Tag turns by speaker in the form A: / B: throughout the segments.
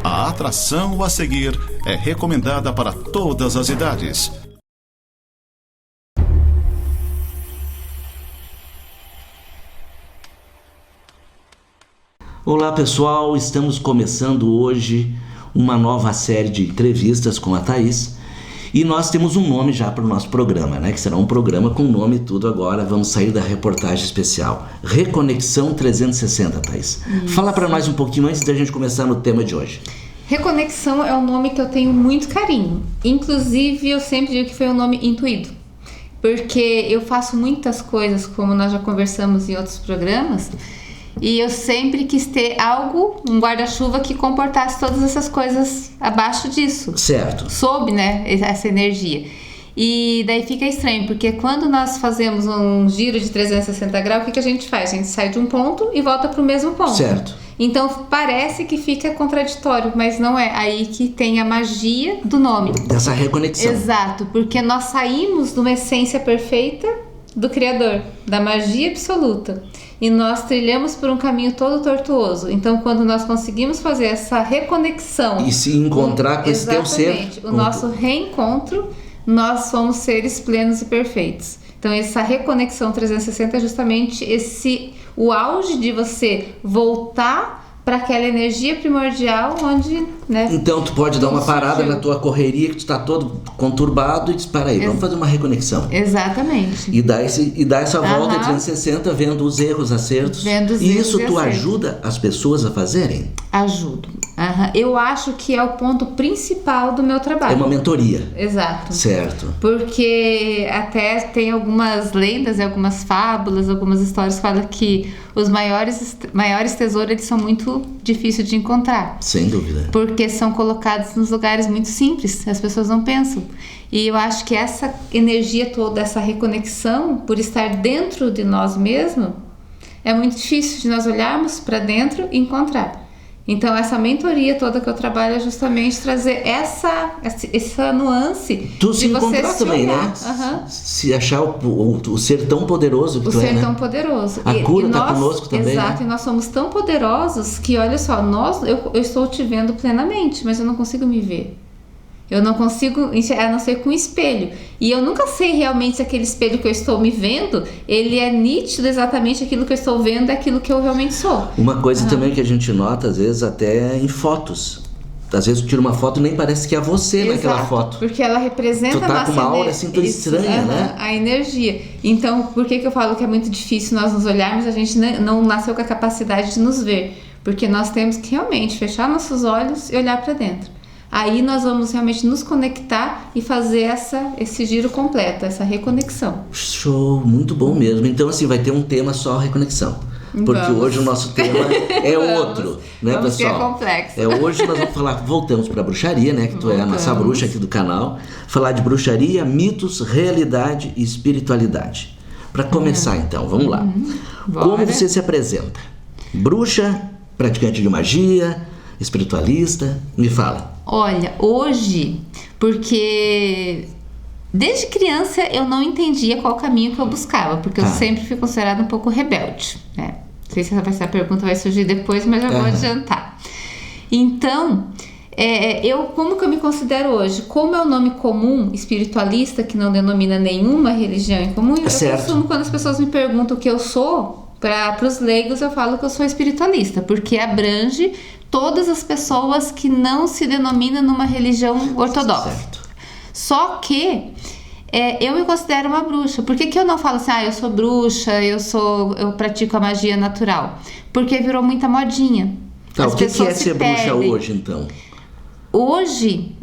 A: A atração a seguir é recomendada para todas as idades.
B: Olá pessoal, estamos começando hoje uma nova série de entrevistas com a Thaís e nós temos um nome já para o nosso programa, né? Que será um programa com nome e tudo agora. Vamos sair da reportagem especial Reconexão 360, Thaís.
C: Isso.
B: Fala para nós um pouquinho antes da gente começar no tema de hoje.
C: Reconexão é um nome que eu tenho muito carinho. Inclusive, eu sempre digo que foi um nome intuído. Porque eu faço muitas coisas, como nós já conversamos em outros programas, e eu sempre quis ter algo, um guarda-chuva que comportasse todas essas coisas abaixo disso.
B: Certo.
C: Sob, né, essa energia. E daí fica estranho, porque quando nós fazemos um giro de 360 graus, o que a gente faz? A gente sai de um ponto e volta para o mesmo ponto.
B: Certo.
C: Então parece que fica contraditório, mas não é. Aí que tem a magia do nome.
B: Dessa reconexão.
C: Exato, porque nós saímos de uma essência perfeita do Criador, da magia absoluta. E nós trilhamos por um caminho todo tortuoso. Então, quando nós conseguimos fazer essa reconexão
B: E se encontrar com esse teu ser.
C: Exatamente, o nosso reencontro, nós somos seres plenos e perfeitos. Então, essa reconexão 360 é justamente o auge de você voltar para aquela energia primordial onde, né?
B: Então tu pode dar uma parada na tua correria que tu está todo conturbado e diz, para aí, vamos fazer uma reconexão.
C: Exatamente.
B: E dá essa volta em 360 vendo os erros, acertos.
C: Vendo os
B: e
C: erros
B: isso
C: e
B: tu
C: acertos.
B: ajuda as pessoas a fazerem?
C: Ajudo. Eu acho que é o ponto principal do meu trabalho.
B: É uma mentoria.
C: Exato.
B: Certo.
C: Porque até tem algumas lendas e algumas fábulas, algumas histórias que falam que os maiores tesouros eles são muito difíceis de encontrar.
B: Sem dúvida.
C: Porque são colocados nos lugares muito simples, as pessoas não pensam. E eu acho que essa energia toda, essa reconexão, por estar dentro de nós mesmos, é muito difícil de nós olharmos para dentro e encontrar. Então, essa mentoria toda que eu trabalho é justamente trazer essa nuance
B: Tu
C: de
B: se
C: você
B: encontrar
C: se
B: também,
C: olhar.
B: né? Se achar o ser tão poderoso que tu é, né?
C: O ser tão poderoso.
B: A cura tá conosco também,
C: exato,
B: né?
C: e nós somos tão poderosos que, olha só, eu estou te vendo plenamente, mas eu não consigo me ver. Eu não consigo, a não ser com espelho. E eu nunca sei realmente se aquele espelho que eu estou me vendo, ele é nítido exatamente aquilo que eu estou vendo, é aquilo que eu realmente sou.
B: Uma coisa também que a gente nota, às vezes, até em fotos. Às vezes tu tira uma foto e nem parece que é você naquela foto.
C: Porque ela representa
B: tu tá com uma aura assim tão estranha, né?
C: A energia. Então, por que eu falo que é muito difícil nós nos olharmos? A gente não nasceu com a capacidade de nos ver. Porque nós temos que realmente fechar nossos olhos e olhar para dentro. Aí nós vamos realmente nos conectar e fazer esse giro completo, essa reconexão.
B: Show, muito bom mesmo. Então assim, vai ter um tema só reconexão. Porque hoje o nosso tema é outro, né,
C: vamos
B: pessoal?
C: Que é complexo.
B: Hoje nós vamos falar, voltamos para a bruxaria, né, que tu é a nossa bruxa aqui do canal. Falar de bruxaria, mitos, realidade e espiritualidade. Para começar então, vamos lá. Como você se apresenta? Bruxa, praticante de magia, espiritualista? Me fala.
C: Olha, hoje, porque desde criança eu não entendia qual caminho que eu buscava, porque eu sempre fui considerada um pouco rebelde, né? Não sei se essa pergunta vai surgir depois, mas já vou adiantar. Então, como que eu me considero hoje? Como é o nome comum, espiritualista, que não denomina nenhuma religião em comum, eu costumo, quando as pessoas me perguntam o que eu sou, para os leigos eu falo que eu sou espiritualista, porque abrange todas as pessoas que não se denominam numa religião ortodoxa.
B: Certo.
C: Só que eu me considero uma bruxa. Por que eu não falo assim, eu sou bruxa, eu pratico a magia natural? Porque virou muita modinha.
B: O que é ser bruxa hoje, então?
C: Hoje,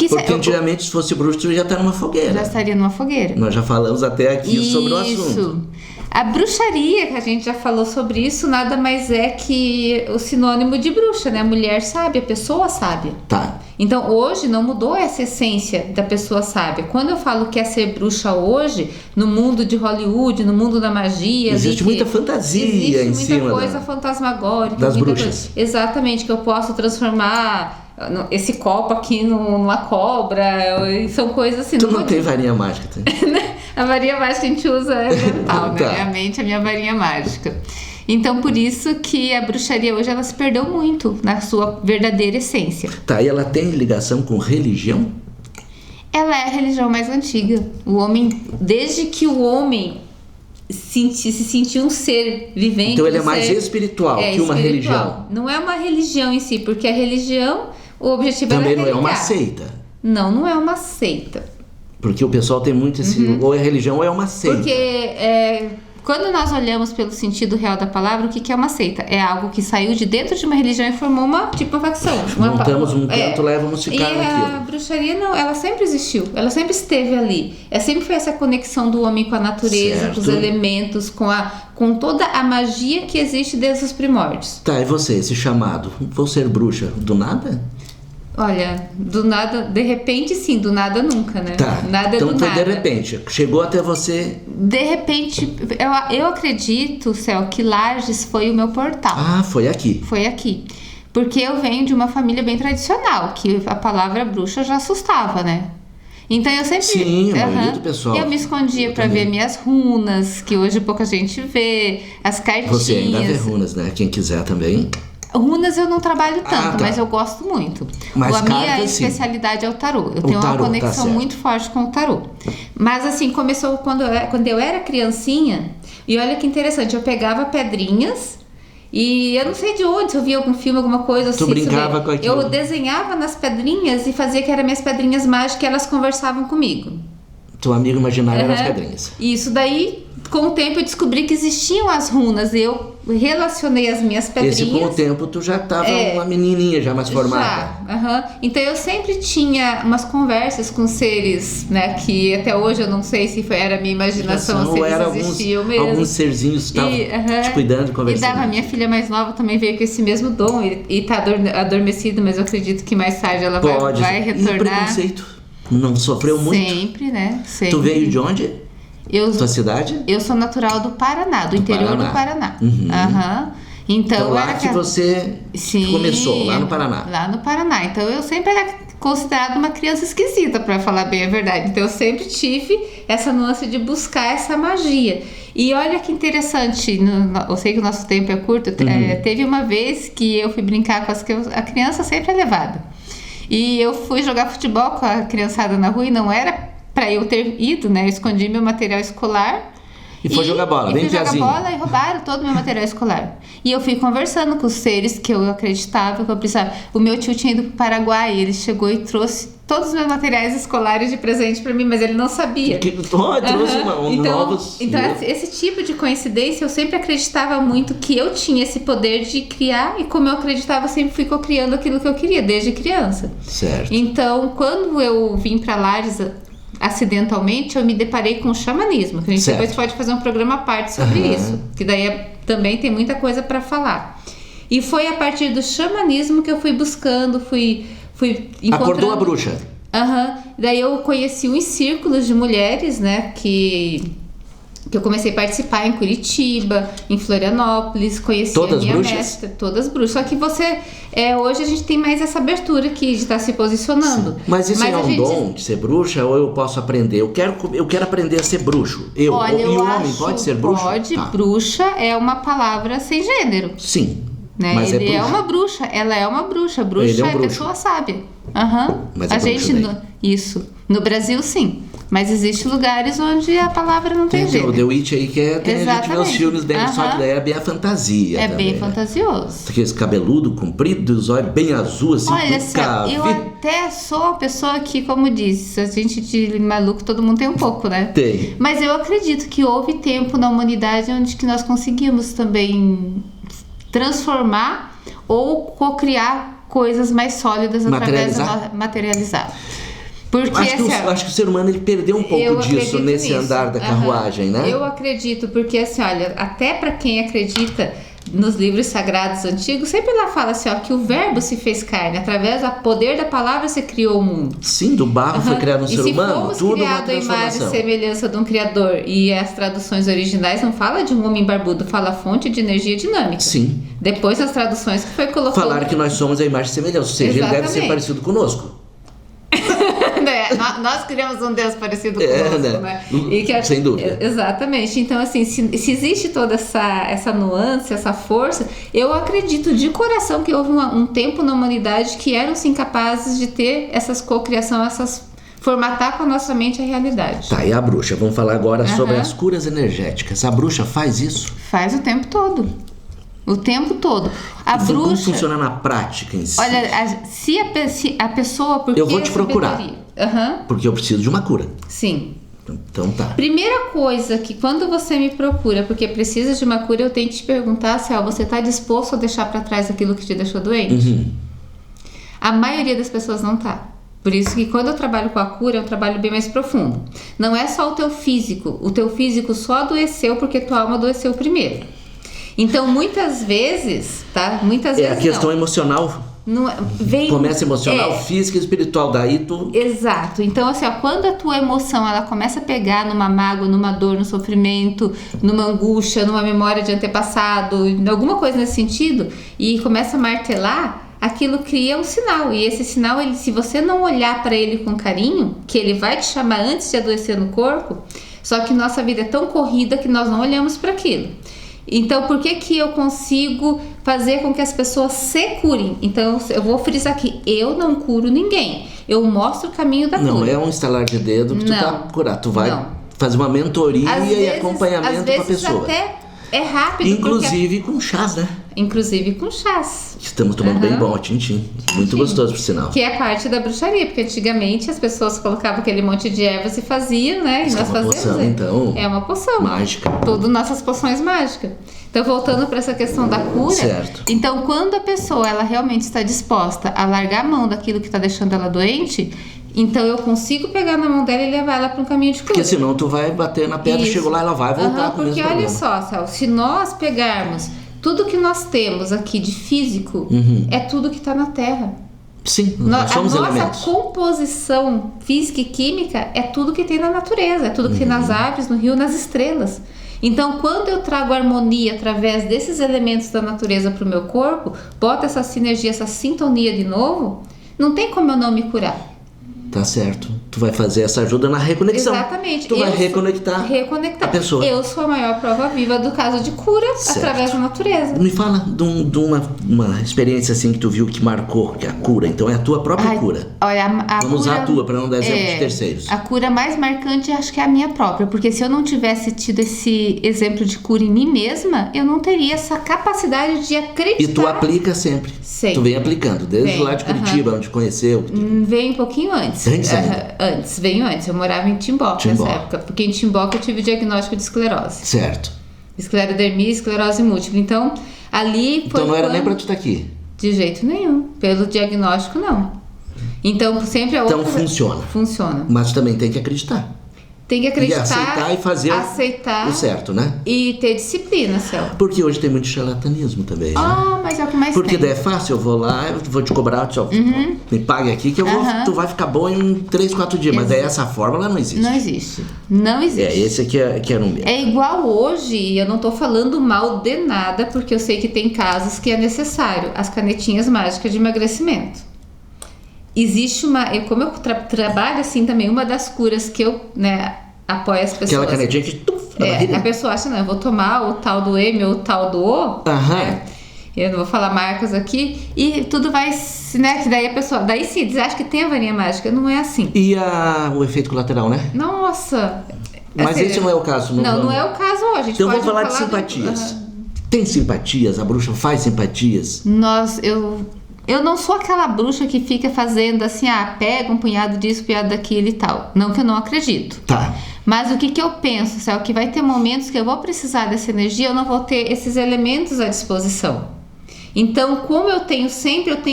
B: porque antigamente, se fosse bruxa, tu já tá numa fogueira.
C: Já estaria numa fogueira.
B: Nós já falamos até aqui sobre o assunto.
C: A bruxaria, que a gente já falou sobre isso, nada mais é que o sinônimo de bruxa, né? A mulher sábia, a pessoa sábia.
B: Tá.
C: Então, hoje não mudou essa essência da pessoa sábia. Quando eu falo que é ser bruxa hoje, no mundo de Hollywood, no mundo da magia...
B: Existe muita fantasia em cima.
C: Existe muita coisa fantasmagórica.
B: Das bruxas.
C: Exatamente, que eu posso transformar esse copo aqui numa cobra. São coisas assim...
B: Tu não tem varinha mágica, tá?
C: A varinha mágica que a gente usa é mental, né? Realmente a minha varinha mágica. Então, por isso que a bruxaria hoje ela se perdeu muito na sua verdadeira essência.
B: Tá, e ela tem ligação com religião?
C: Ela é a religião mais antiga. O homem, desde que o homem se sentiu um ser vivente.
B: Então ele é mais espiritual que uma religião.
C: Não é uma religião em si, porque a religião, o objetivo
B: também
C: era
B: não é uma
C: religar.
B: seita.
C: Não é uma seita.
B: Porque o pessoal tem muito esse... Ou é religião ou é uma seita.
C: Porque quando nós olhamos pelo sentido real da palavra, o que é uma seita? É algo que saiu de dentro de uma religião e formou uma facção.
B: Montamos um canto, levamos ficar
C: E
B: naquilo.
C: a bruxaria não, ela sempre existiu, ela sempre esteve ali. Sempre foi essa conexão do homem com a natureza,
B: Certo.
C: com os elementos, com toda a magia que existe desde os primórdios.
B: Tá, e você, esse chamado? Vou ser bruxa do nada?
C: Olha, do nada, de repente sim, do nada nunca, né?
B: Tá,
C: Nada
B: então
C: do
B: foi
C: nada.
B: de repente. Chegou até você...
C: De repente, eu acredito, Céu, que Lages foi o meu portal.
B: Ah, foi aqui.
C: Foi aqui. Porque eu venho de uma família bem tradicional, que a palavra bruxa já assustava, né? Então eu sempre...
B: Sim, a maioria do pessoal.
C: Eu me escondia pra ver minhas runas, que hoje pouca gente vê, as cartinhas.
B: Você ainda vê runas, né? Quem quiser também.
C: Runas eu não trabalho tanto,
B: tá.
C: mas eu gosto muito.
B: Mas
C: a minha
B: cartas, sim.
C: especialidade é o tarô. Eu tenho uma
B: tarô,
C: conexão
B: tá
C: muito forte com o tarô. Mas assim, começou quando eu era criancinha. E olha que interessante, eu pegava pedrinhas e eu não sei de onde, se eu via algum filme, alguma coisa.
B: Tu brincava com aquilo?
C: Eu desenhava nas pedrinhas e fazia que eram minhas pedrinhas mágicas e elas conversavam comigo.
B: Teu amigo imaginário era as pedrinhas.
C: Isso daí, com o tempo eu descobri que existiam as runas. Eu relacionei as minhas pedrinhas.
B: Esse com o tempo tu já tava uma menininha já mais formada.
C: Já, Então eu sempre tinha umas conversas com seres, né? Que até hoje eu não sei se era a minha imaginação ou se eles existiam mesmo.
B: Alguns serzinhos estavam te cuidando, conversando.
C: E dava, minha filha mais nova também veio com esse mesmo dom e tá adormecida, mas eu acredito que mais tarde ela vai retornar.
B: E preconceito? Não sofreu muito?
C: Sempre, né? Sempre.
B: Tu veio de onde? Tua cidade?
C: Eu sou natural do Paraná, do interior do Paraná. Então
B: lá que você começou, lá no Paraná.
C: Lá no Paraná. Então eu sempre era considerada uma criança esquisita, para falar bem a verdade. Então eu sempre tive essa nuance de buscar essa magia. E olha que interessante, eu sei que o nosso tempo é curto, teve uma vez que eu fui brincar com a criança sempre é levada. E eu fui jogar futebol com a criançada na rua e não era pra eu ter ido, né? Eu escondi meu material escolar.
B: E foi jogar bola, bem piazinho.
C: Jogar bola e roubaram todo o meu material escolar. E eu fui conversando com os seres que eu acreditava que eu precisava. O meu tio tinha ido pro Paraguai, ele chegou e trouxe todos os meus materiais escolares de presente pra mim, mas ele não sabia.
B: Trouxe novos...
C: Então, esse tipo de coincidência, eu sempre acreditava muito que eu tinha esse poder de criar, e como eu acreditava, eu sempre fui criando aquilo que eu queria, desde criança.
B: Certo.
C: Então, quando eu vim pra Lages, acidentalmente, eu me deparei com o xamanismo, que a gente depois pode fazer um programa à parte sobre isso, que daí também tem muita coisa pra falar. E foi a partir do xamanismo que eu fui buscando, fui encontrando...
B: Acordou a bruxa.
C: Daí eu conheci uns círculos de mulheres, né, que eu comecei a participar em Curitiba, em Florianópolis, conheci
B: todas
C: a minha
B: bruxas?
C: mestra, todas bruxas. Só que hoje a gente tem mais essa abertura aqui de estar se posicionando.
B: Sim. Mas isso é um dom de ser bruxa ou eu posso aprender? Eu quero aprender a ser bruxo.
C: Olha,
B: e o homem pode ser bruxo?
C: Pode, bruxa é uma palavra sem gênero.
B: Sim.
C: Né?
B: Mas
C: ele é uma bruxa, ela é uma bruxa. Bruxa é pessoa sábia.
B: Mas
C: a gente isso. No Brasil, sim. Mas existem lugares onde a palavra não tem gênero.
B: O The Witch aí que tem a gente vê os filmes bem, só que daí é bem a fantasia.
C: É
B: também,
C: bem fantasioso.
B: Aqueles cabeludo comprido, os olhos bem azul, assim.
C: Olha, eu até sou a pessoa que, como disse, a gente de maluco, todo mundo tem um pouco, né?
B: Tem.
C: Mas eu acredito que houve tempo na humanidade onde que nós conseguimos também transformar ou co-criar coisas mais sólidas através da materializar. Porque
B: acho que o ser humano ele perdeu um pouco disso nesse andar da carruagem, né?
C: Eu acredito, porque assim, olha, até para quem acredita nos livros sagrados antigos, sempre lá fala assim, ó, que o verbo se fez carne, através do poder da palavra se criou o mundo.
B: Sim, do barro foi criado um ser humano, tudo uma transformação. E se fomos criados à imagem e semelhança
C: de um criador, e as traduções originais não fala de um homem barbudo, fala fonte de energia dinâmica.
B: Sim.
C: Depois as traduções que foi colocado...
B: Falaram que nós somos a imagem e semelhança, ou seja, ele deve ser parecido conosco.
C: Nós criamos um Deus parecido conosco, né?
B: Sem dúvida.
C: Exatamente. Então, assim, se existe toda essa nuance, essa força, eu acredito de coração que houve um tempo na humanidade que eram, sim, capazes de ter essas cocriação, formatar com a nossa mente a realidade.
B: Tá, e a bruxa? Vamos falar agora sobre as curas energéticas. A bruxa faz isso?
C: Faz o tempo todo. O tempo todo.
B: Como funciona na prática em si?
C: Olha, se a pessoa...
B: Eu vou te procurar. Porque eu preciso de uma cura.
C: Sim.
B: Então tá.
C: Primeira coisa que quando você me procura porque precisa de uma cura, eu tenho que te perguntar se você está disposto a deixar para trás aquilo que te deixou doente? A maioria das pessoas não tá. Por isso que quando eu trabalho com a cura, é um trabalho bem mais profundo. Não é só o teu físico só adoeceu porque tua alma adoeceu primeiro. Então, muitas vezes, tá? A questão
B: emocional começa emocional, física e espiritual, daí tu...
C: Exato. Então, assim, quando a tua emoção, ela começa a pegar numa mágoa, numa dor, no sofrimento, numa angústia, numa memória de antepassado, alguma coisa nesse sentido, e começa a martelar, aquilo cria um sinal. E esse sinal, se você não olhar para ele com carinho, que ele vai te chamar antes de adoecer no corpo, só que nossa vida é tão corrida que nós não olhamos para aquilo. Então, por que eu consigo fazer com que as pessoas se curem? Então, eu vou frisar aqui, eu não curo ninguém. Eu mostro o caminho da cura.
B: Não é um estalar de dedo que tu tá curado. Tu vai fazer uma mentoria e acompanhamento com a pessoa.
C: Até é rápido.
B: Inclusive com chás, né?
C: Inclusive com chás.
B: Estamos tomando bem bom, tintim. Muito gostoso, por sinal.
C: Que é parte da bruxaria, porque antigamente as pessoas colocavam aquele monte de ervas e faziam, né? E nós fazemos.
B: Poção, então.
C: É uma poção.
B: Mágica.
C: Todas nossas poções mágicas. Então, voltando para essa questão da cura.
B: Certo.
C: Então, quando a pessoa ela realmente está disposta a largar a mão daquilo que está deixando ela doente, então eu consigo pegar na mão dela e levar ela para um caminho de cura.
B: Porque senão tu vai bater na pedra, chegou lá, ela vai voltar com o mesmo
C: porque olha só, Céu, se nós pegarmos tudo que nós temos aqui de físico, é tudo que está na Terra.
B: Sim, nós somos elementos.
C: A nossa composição física e química é tudo que tem na natureza, é tudo que tem nas árvores, no rio, nas estrelas. Então, quando eu trago harmonia através desses elementos da natureza para o meu corpo, boto essa sinergia, essa sintonia de novo, não tem como eu não me curar.
B: Tá certo. Tu vai fazer essa ajuda na reconexão.
C: Exatamente.
B: Tu vai reconectar a pessoa.
C: Eu sou a maior prova viva do caso de cura através da natureza.
B: Me fala de uma experiência assim que tu viu que marcou, que é a cura. Então é a tua própria cura.
C: Olha,
B: Vamos usar a tua para não dar exemplo de terceiros.
C: A cura mais marcante acho que é a minha própria. Porque se eu não tivesse tido esse exemplo de cura em mim mesma, eu não teria essa capacidade de acreditar.
B: E tu aplica sempre.
C: Sempre.
B: Tu vem aplicando, desde lá de Curitiba, onde conheceu.
C: Veio um pouquinho antes. Veio antes. Eu morava em Timbó nessa época. Porque em Timbó que eu tive o diagnóstico de esclerose.
B: Certo.
C: Esclerodermia e esclerose múltipla. Então, ali foi.
B: Então não era nem pra tu estar aqui?
C: De jeito nenhum. Pelo diagnóstico, não. Então, sempre a outra.
B: Então funciona.
C: Funciona.
B: Mas também tem que acreditar.
C: Tem que acreditar.
B: E aceitar e fazer o certo, né?
C: E ter disciplina, Céu.
B: Porque hoje tem muito charlatanismo também.
C: Mas é o que mais
B: Porque
C: tem.
B: daí é fácil, eu vou lá, eu vou te cobrar, me pague aqui que tu vai ficar bom em 3, 4 dias. Mas daí essa fórmula não existe.
C: Não existe. Não existe.
B: Esse aqui que é no meio.
C: É igual hoje, e eu não tô falando mal de nada, porque eu sei que tem casos que é necessário. As canetinhas mágicas de emagrecimento. Existe como eu trabalho assim também, uma das curas que eu, apoio as pessoas.
B: Aquela canetinha que
C: a pessoa acha, eu vou tomar o tal do M ou o tal do O. Eu não vou falar marcas aqui. E tudo vai, que daí a pessoa, daí sim, eles acham que tem a varinha mágica. Não é assim.
B: E o efeito colateral, né?
C: Nossa.
B: Mas esse não é o caso.
C: Não é o caso hoje.
B: Então vamos falar de simpatias. Tem simpatias? A bruxa faz simpatias?
C: Eu não sou aquela bruxa que fica fazendo assim, pega um punhado disso, um punhado daquilo e tal. Não que eu não acredito.
B: Tá.
C: Mas o que eu penso, Céu, que vai ter momentos que eu vou precisar dessa energia, eu não vou ter esses elementos à disposição. Então, como eu tenho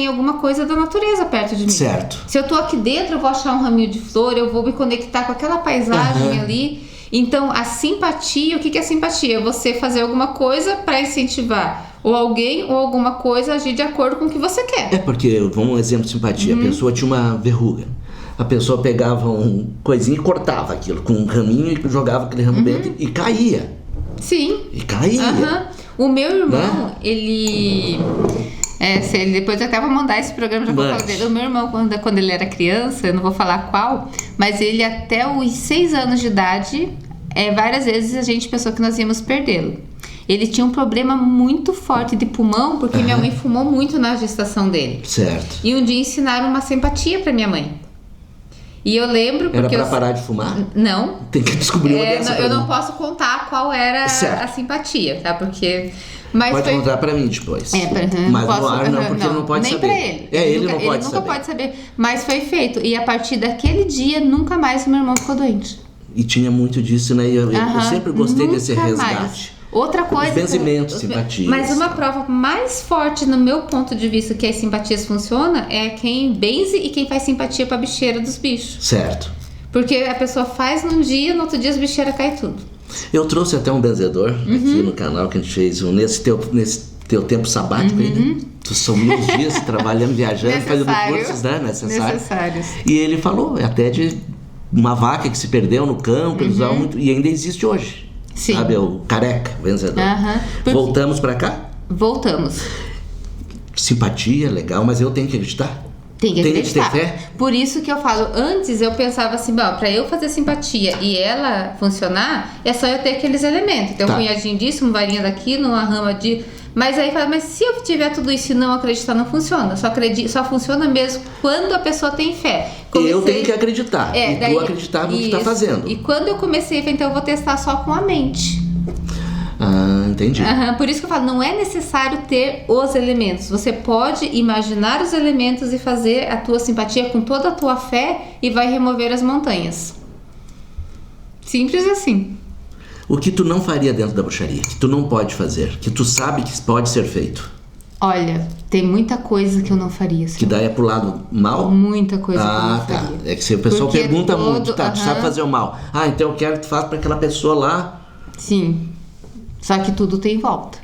C: alguma coisa da natureza perto de mim.
B: Certo.
C: Se eu tô aqui dentro, eu vou achar um raminho de flor, eu vou me conectar com aquela paisagem ali. Então, a simpatia, o que é simpatia? É você fazer alguma coisa para incentivar ou alguém ou alguma coisa a agir de acordo com o que você quer.
B: Porque, vamos um exemplo de simpatia. A pessoa tinha uma verruga. A pessoa pegava um coisinho e cortava aquilo com um raminho e jogava aquele ramo dentro e caía.
C: Sim.
B: E caía.
C: O meu irmão, ele Depois eu até vou mandar esse programa, já vou falar dele. O meu irmão, quando ele era criança, eu não vou falar qual, mas ele até os 6 anos de idade, várias vezes a gente pensou que nós íamos perdê-lo. Ele tinha um problema muito forte de pulmão, porque minha mãe fumou muito na gestação dele.
B: Certo.
C: E um dia ensinaram uma simpatia pra minha mãe. E eu lembro porque...
B: Era pra parar de fumar?
C: Não.
B: Tem que descobrir uma dessa.
C: Eu não posso contar qual era a simpatia, tá? Porque... Mas
B: pode contar pra mim depois.
C: Mas
B: no ar não, porque ele não pode
C: nem
B: saber.
C: Nem pra ele.
B: Ele
C: nunca pode saber. Mas foi feito. E a partir daquele dia, nunca mais meu irmão ficou doente.
B: E tinha muito disso, né? Eu sempre gostei desse resgate.
C: Mais. Outra coisa...
B: Os benzimentos, simpatias.
C: Mas uma prova mais forte, no meu ponto de vista, que as simpatias funcionam, é quem benze e quem faz simpatia pra bicheira dos bichos.
B: Certo.
C: Porque a pessoa faz num dia, no outro dia as bicheiras caem tudo.
B: Eu trouxe até um benzedor aqui no canal que a gente fez nesse teu tempo sabático aí, né? Tu sumiu uns dias trabalhando, viajando, fazendo cursos, né? Necessários. E ele falou até de uma vaca que se perdeu no campo, eles usavam muito, e ainda existe hoje. Sim. Sabe, é o careca, vencedor. Voltamos pra cá?
C: Voltamos.
B: Simpatia, legal, mas eu tenho que acreditar.
C: Tem que acreditar.
B: Ter fé?
C: Por isso que eu falo, antes eu pensava assim, pra eu fazer simpatia e ela funcionar, é só eu ter aqueles elementos. Tem um punhadinho disso, uma varinha daquilo, uma rama de... Mas aí fala, mas se eu tiver tudo isso e não acreditar, não funciona. Só funciona mesmo quando a pessoa tem fé.
B: Eu tenho que acreditar. E tu acreditar no que tá fazendo.
C: E quando eu comecei, então eu vou testar só com a mente.
B: Entendi.
C: Por isso que eu falo, não é necessário ter os elementos. Você pode imaginar os elementos e fazer a tua simpatia com toda a tua fé e vai remover as montanhas. Simples assim.
B: O que tu não faria dentro da bruxaria? Que tu não pode fazer? Que tu sabe que pode ser feito?
C: Olha, tem muita coisa que eu não faria.
B: Que daí é pro lado mal?
C: Muita coisa que eu não faria.
B: É que se o pessoal pergunta muito, tu sabe fazer o mal. Então eu quero que tu faça pra aquela pessoa lá.
C: Sim. Só que tudo tem volta.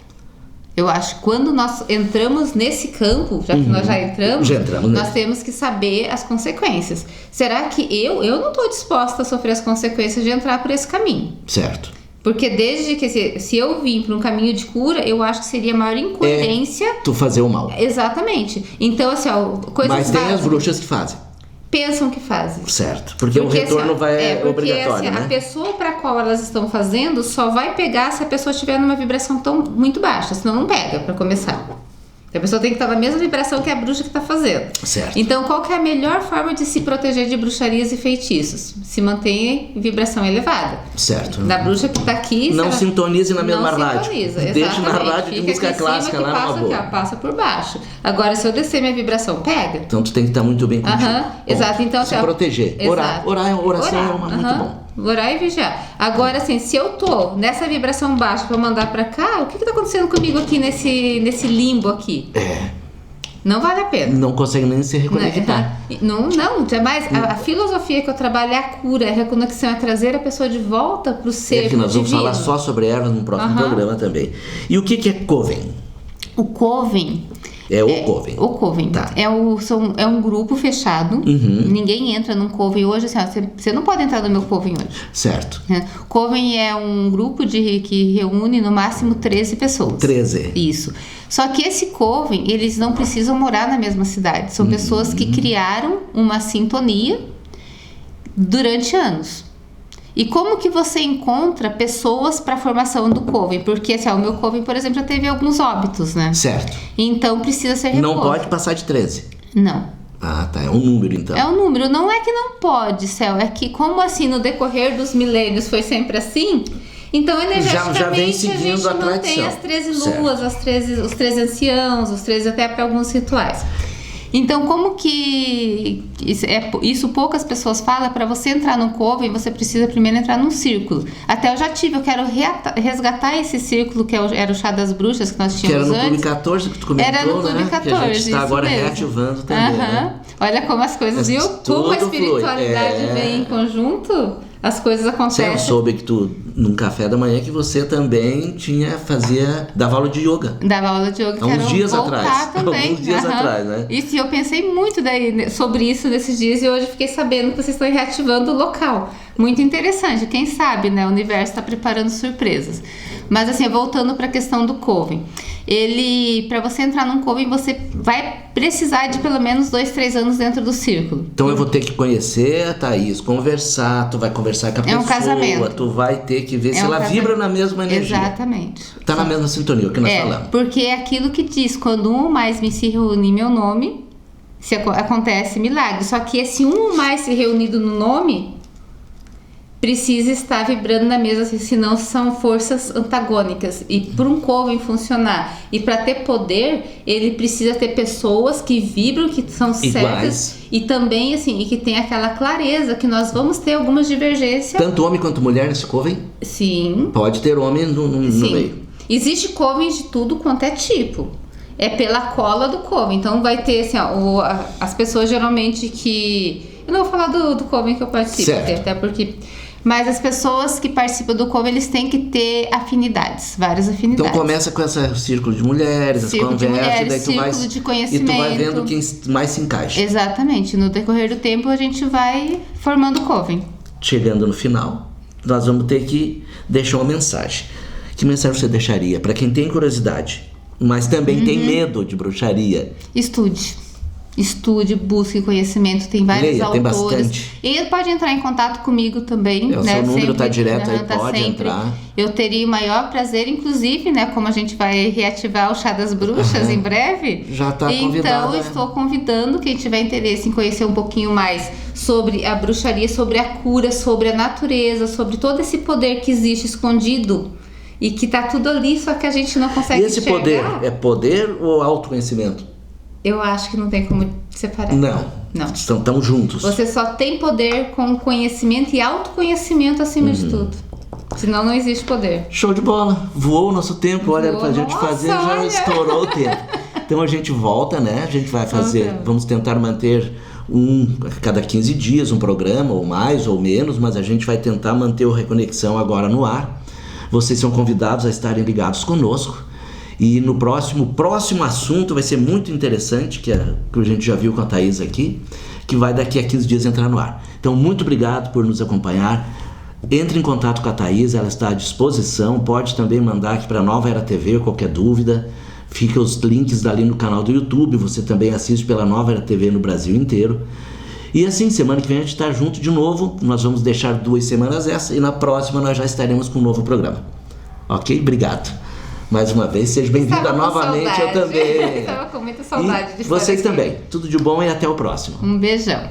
C: Eu acho que quando nós entramos nesse campo, já que nós já entramos nós temos que saber as consequências. Será que eu não estou disposta a sofrer as consequências de entrar por esse caminho?
B: Certo.
C: Porque desde que se eu vim para um caminho de cura, eu acho que seria a maior incoerência...
B: tu fazer o mal.
C: Exatamente. Então, assim, coisas
B: Mas tem as bruxas que fazem.
C: Pensam que fazem.
B: Certo, porque o retorno é obrigatório, né?
C: A pessoa para a qual elas estão fazendo só vai pegar se a pessoa estiver numa vibração muito baixa, senão não pega, para começar. A pessoa tem que estar na mesma vibração que a bruxa que está fazendo.
B: Certo.
C: Então, qual que é a melhor forma de se proteger de bruxarias e feitiços? Se mantenha em vibração elevada.
B: Certo.
C: Da bruxa que está aqui...
B: Não sintonize na mesma rádio.
C: Não sintoniza, exatamente.
B: Deixa na rádio de música clássica lá na boa.
C: Passa por baixo. Agora, se eu descer minha vibração, pega.
B: Então, tu tem que estar muito bem contigo.
C: Exato. Então,
B: se proteger. Oração é muito bom.
C: Orar e vigiar. Agora, assim, se eu tô nessa vibração baixa pra mandar pra cá, o que tá acontecendo comigo aqui nesse limbo aqui? Não vale a pena.
B: Não consegue nem se reconectar.
C: Não, jamais. A filosofia que eu trabalho é a cura, é a reconexão, é trazer a pessoa de volta pro ser
B: que nós vamos falar só sobre ervas no próximo programa também. E o que é Coven?
C: O Coven...
B: Coven.
C: O Coven.
B: Tá.
C: É um grupo fechado. Ninguém entra num Coven hoje. Assim, você não pode entrar no meu Coven hoje.
B: Certo.
C: Coven é um grupo que reúne no máximo 13 pessoas.
B: 13.
C: Isso. Só que esse Coven, eles não precisam morar na mesma cidade. São pessoas que criaram uma sintonia durante anos. E como que você encontra pessoas para a formação do Coven? Porque assim, o meu Coven, por exemplo, já teve alguns óbitos, né?
B: Certo.
C: Então precisa ser reposto.
B: Não pode passar de 13?
C: Não.
B: Tá. É um número, então.
C: É um número. Não é que não pode, Céu. É que como assim, no decorrer dos milênios foi sempre assim... Então, energeticamente,
B: já vem seguindo
C: a gente mantém as 13 luas, os 13 anciãos, os 13 até para alguns rituais. Então, como que isso poucas pessoas falam, para você entrar no Coven, você precisa primeiro entrar num círculo. Até eu já tive, eu quero resgatar esse círculo que era o Chá das Bruxas que nós tínhamos antes.
B: Que era no Clube 14 que tu comentou,
C: era no Clube 14,
B: que a gente está agora
C: mesmo.
B: Reativando também, né?
C: Olha como as coisas, viu? Como a espiritualidade vem em conjunto, as coisas acontecem.
B: Eu soube que tu, num café da manhã, que você também dava aula de yoga.
C: Dava aula de yoga,
B: há uns dias atrás.
C: Também.
B: Alguns dias atrás, né?
C: Isso, e eu pensei muito sobre isso nesses dias, e hoje fiquei sabendo que vocês estão reativando o local. Muito interessante. Quem sabe, né? O universo está preparando surpresas. Mas assim, voltando para a questão do coven. Para você entrar num coven, você vai precisar de pelo menos 2-3 anos dentro do círculo.
B: Então eu vou ter que conhecer a Thaís, conversar, tu vai conversar com a pessoa,
C: um casamento.
B: Tu vai ter que ver se ela vibra na mesma energia.
C: Exatamente.
B: Tá na mesma sintonia, o que nós falamos.
C: Porque é aquilo que diz, quando um ou mais me se reúne em meu nome, acontece milagre. Só que esse um ou mais se reunido no nome precisa estar vibrando na mesma, senão são forças antagônicas. E para um coven funcionar e para ter poder, ele precisa ter pessoas que vibram, que são certas
B: iguais.
C: E também assim, e que tem aquela clareza que nós vamos ter algumas divergências.
B: Tanto homem quanto mulher nesse coven?
C: Sim.
B: Pode ter homem no meio.
C: Existe coven de tudo quanto é tipo. É pela cola do coven. Então vai ter assim, as pessoas geralmente que... Eu não vou falar do coven que eu participo, até porque... Mas as pessoas que participam do coven, eles têm que ter afinidades, várias afinidades.
B: Então começa com esse círculo de mulheres, as conversas, daí tu vai,
C: de conhecimento.
B: E tu vai vendo quem mais se encaixa.
C: Exatamente. No decorrer do tempo, a gente vai formando o coven.
B: Chegando no final, nós vamos ter que deixar uma mensagem. Que mensagem você deixaria para quem tem curiosidade, mas também tem medo de bruxaria? Estude, busque conhecimento, tem vários Leia,
C: autores.
B: Tem bastante.
C: E pode entrar em contato comigo também.
B: O seu número está direto aí, pode entrar.
C: Eu teria o maior prazer, inclusive, né? Como a gente vai reativar o Chá das Bruxas em breve.
B: Já está convidado.
C: Então, estou convidando quem tiver interesse em conhecer um pouquinho mais sobre a bruxaria, sobre a cura, sobre a natureza, sobre todo esse poder que existe escondido. E que tá tudo ali, só que a gente não consegue enxergar.
B: E esse poder, é poder ou autoconhecimento?
C: Eu acho que não tem como separar.
B: Não. Estão tão juntos.
C: Você só tem poder com conhecimento e autoconhecimento acima de tudo. Senão não existe poder.
B: Show de bola. Voou o nosso tempo. Olha, pra gente fazer, já estourou o tempo. Então a gente volta, né? A gente vai fazer, vamos tentar manter cada 15 dias um programa, ou mais ou menos, mas a gente vai tentar manter o Reconexão agora no ar. Vocês são convidados a estarem ligados conosco. E no próximo assunto vai ser muito interessante, que a gente já viu com a Thaís aqui, que vai daqui a 15 dias entrar no ar. Então, muito obrigado por nos acompanhar. Entre em contato com a Thaís, ela está à disposição. Pode também mandar aqui para a Nova Era TV qualquer dúvida. Fica os links dali no canal do YouTube. Você também assiste pela Nova Era TV no Brasil inteiro. E assim, semana que vem a gente está junto de novo. Nós vamos deixar 2 semanas essa e na próxima nós já estaremos com um novo programa. Ok? Obrigado. Mais uma vez, seja bem-vinda novamente.
C: Saudade.
B: Eu também.
C: Estava com muita saudade de estar
B: vocês
C: aqui.
B: também. Tudo de bom e até o próximo.
C: Um beijão.